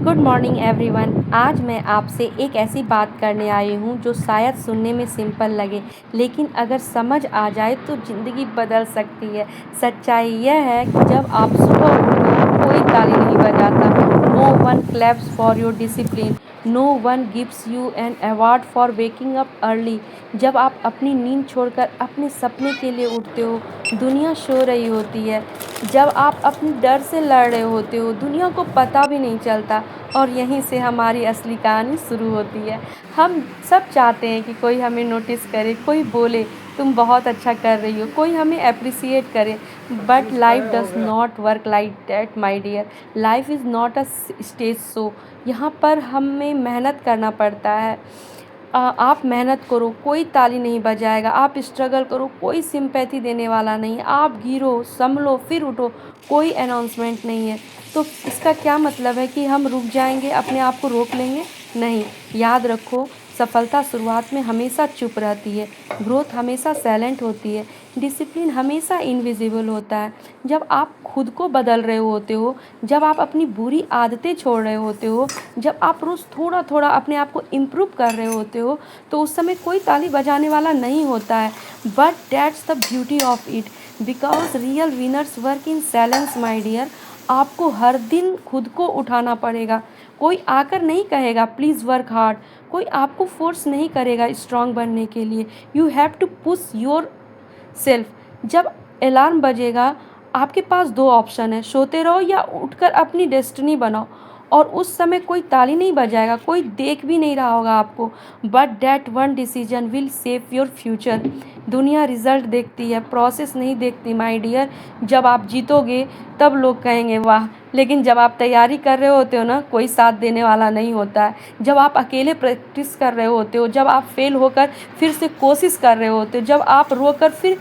Good morning everyone. आज मैं आपसे एक ऐसी बात करने आई हूँ जो शायद सुनने में सिंपल लगे, लेकिन अगर समझ आ जाए तो ज़िंदगी बदल सकती है। सच्चाई यह है कि जब आप सुबह उठो, कोई ताली नहीं बजाता। No one claps for your discipline. No one gives you an award for waking up early. जब आप अपनी नींद छोड़कर अपने सपने के लिए उठते हो, दुनिया सो रही होती है। जब आप अपने डर से लड़ रहे होते हो, दुनिया को पता भी नहीं चलता। और यहीं से हमारी असली कहानी शुरू होती है। हम सब चाहते हैं कि कोई हमें नोटिस करे, कोई बोले तुम बहुत अच्छा कर रही हो, कोई हमें अप्रिसिएट करे। But life does not work like that my dear. Life is not a stage show. यहाँ पर हमें मेहनत करना पड़ता है। आप मेहनत करो, कोई ताली नहीं बजाएगा। आप स्ट्रगल करो, कोई सिंपैथी देने वाला नहीं है। आप गिरो, संभलो, फिर उठो, कोई अनाउंसमेंट नहीं है। तो इसका क्या मतलब है कि हम रुक जाएंगे, अपने आप को रोक लेंगे? नहीं। याद रखो, सफलता शुरुआत में हमेशा चुप रहती है, ग्रोथ हमेशा साइलेंट होती है, डिसिप्लिन हमेशा इनविजिबल होता है। जब आप खुद को बदल रहे होते हो, जब आप अपनी बुरी आदतें छोड़ रहे होते हो, जब आप रोज़ थोड़ा थोड़ा अपने आप को इम्प्रूव कर रहे होते हो, तो उस समय कोई ताली बजाने वाला नहीं होता है। But that's the beauty of it, because real winners work in silence my dear. आपको हर दिन खुद को उठाना पड़ेगा। कोई आकर नहीं कहेगा प्लीज़ वर्क हार्ड। कोई आपको फोर्स नहीं करेगा स्ट्रांग बनने के लिए। You have to push yourself. जब अलार्म बजेगा, आपके पास दो ऑप्शन है, सोते रहो या उठकर अपनी डेस्टिनी बनाओ। और उस समय कोई ताली नहीं बजाएगा, कोई देख भी नहीं रहा होगा आपको। But that one decision will save your future. दुनिया रिजल्ट देखती है, प्रोसेस नहीं देखती माय डियर। जब आप जीतोगे तब लोग कहेंगे वाह, लेकिन जब आप तैयारी कर रहे होते हो ना, कोई साथ देने वाला नहीं होता है। जब आप अकेले प्रैक्टिस कर रहे होते हो, जब आप फेल होकर फिर से कोशिश कर रहे होते हो, जब आप रोकर फिर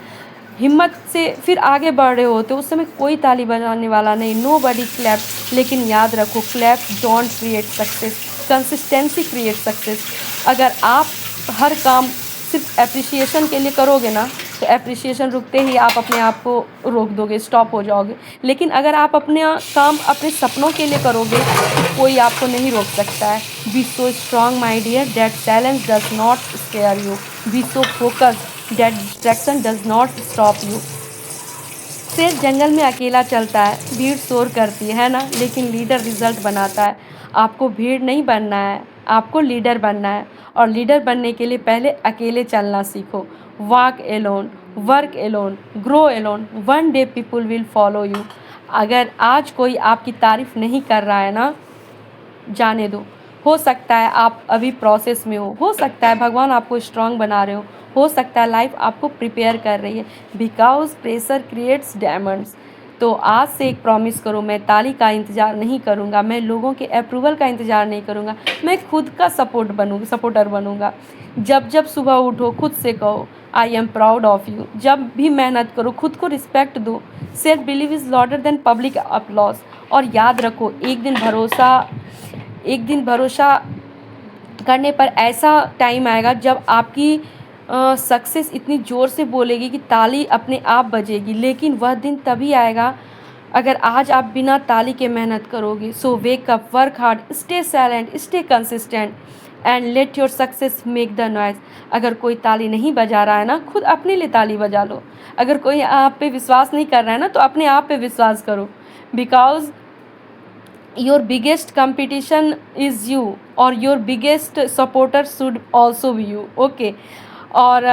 हिम्मत से फिर आगे बढ़ रहे होते हो, उस समय कोई ताली बजाने वाला नहीं। नो बडी क्लैप। लेकिन याद रखो, clap don't create success, consistency create success. अगर आप हर काम सिर्फ एप्रिसिएशन के लिए करोगे ना, तो एप्रिसिएशन रुकते ही आप अपने आप को रोक दोगे, स्टॉप हो जाओगे। लेकिन अगर आप अपने काम अपने सपनों के लिए करोगे, तो कोई आपको नहीं रोक सकता है। Be so strong my dear that silence does not scare you. Be so focused that distraction does not stop you. शेर जंगल में अकेला चलता है, भीड़ शोर करती है ना, लेकिन लीडर रिजल्ट बनाता है। आपको भीड़ नहीं बनना है, आपको लीडर बनना है। और लीडर बनने के लिए पहले अकेले चलना सीखो। Walk alone, work alone, grow alone, one day people will follow you. अगर आज कोई आपकी तारीफ नहीं कर रहा है ना, जाने दो। हो सकता है आप अभी प्रोसेस में हो सकता है भगवान आपको स्ट्रांग बना रहे हो सकता है लाइफ आपको प्रिपेयर कर रही है। Because pressure creates diamonds. तो आज से एक प्रॉमिस करो, मैं ताली का इंतज़ार नहीं करूँगा, मैं लोगों के अप्रूवल का इंतज़ार नहीं करूँगा, मैं खुद का सपोर्टर बनूँगा। जब जब सुबह उठो, खुद से कहो I am proud of you. जब भी मेहनत करो, खुद को रिस्पेक्ट दो। Self believe is louder than public applause. और याद रखो, एक दिन भरोसा करने पर ऐसा टाइम आएगा जब आपकी सक्सेस इतनी ज़ोर से बोलेगी कि ताली अपने आप बजेगी। लेकिन वह दिन तभी आएगा अगर आज आप बिना ताली के मेहनत करोगे। So wake up, work hard, stay silent, stay consistent and let your success make the noise. अगर कोई ताली नहीं बजा रहा है ना, खुद अपने लिए ताली बजा लो। अगर कोई आप पे विश्वास नहीं कर रहा है ना, तो अपने आप पे विश्वास करो। Because your biggest competition is you, or your biggest supporter should also be you. Okay. और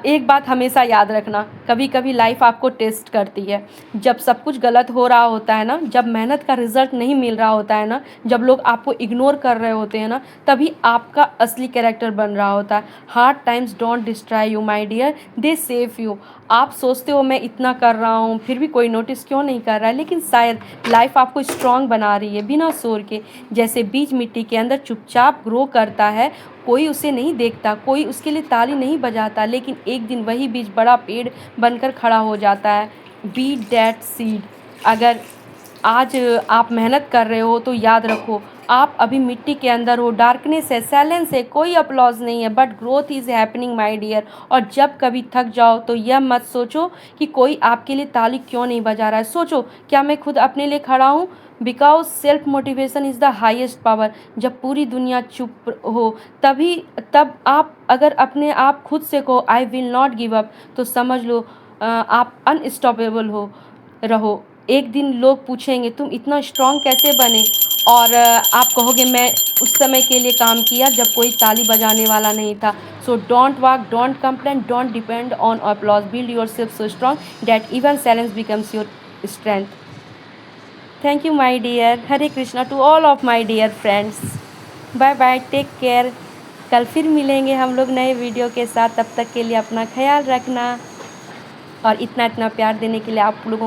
एक बात हमेशा याद रखना, कभी कभी लाइफ आपको टेस्ट करती है। जब सब कुछ गलत हो रहा होता है ना, जब मेहनत का रिजल्ट नहीं मिल रहा होता है ना, जब लोग आपको इग्नोर कर रहे होते हैं ना, तभी आपका असली कैरेक्टर बन रहा होता है। Hard times don't destroy you my dear, they save you. आप सोचते हो मैं इतना कर रहा हूँ फिर भी कोई नोटिस क्यों नहीं कर रहा है, लेकिन शायद लाइफ आपको स्ट्रांग बना रही है बिना शोर के। जैसे बीज मिट्टी के अंदर चुपचाप ग्रो करता है, कोई उसे नहीं देखता, कोई उसके लिए ताली नहीं बजाता, लेकिन एक दिन वही बीज बड़ा पेड़ बनकर खड़ा हो जाता है। Be that seed. अगर आज आप मेहनत कर रहे हो तो याद रखो, आप अभी मिट्टी के अंदर हो, डार्कनेस है, साइलेंस है, कोई अपलॉज नहीं है, but growth is happening my dear. और जब कभी थक जाओ तो यह मत सोचो कि कोई आपके लिए ताली क्यों नहीं बजा रहा है, सोचो क्या मैं खुद अपने लिए खड़ा हूँ। Because self motivation is the highest power. जब पूरी दुनिया चुप हो तब आप अगर अपने आप खुद से कहो I will not give up, तो समझ लो आप अनस्टॉपेबल रहो। एक दिन लोग पूछेंगे तुम इतना स्ट्रांग कैसे बने, और आप कहोगे मैं उस समय के लिए काम किया जब कोई ताली बजाने वाला नहीं था। So don't walk, don't complain, don't depend on applause, build yourself so strong that even silence becomes your strength. Thank you my dear. Hare Krishna to all of my dear friends. Bye bye, take care. कल फिर मिलेंगे हम लोग नए video के साथ। तब तक के लिए अपना ख्याल रखना, और इतना इतना प्यार देने के लिए आप लोगों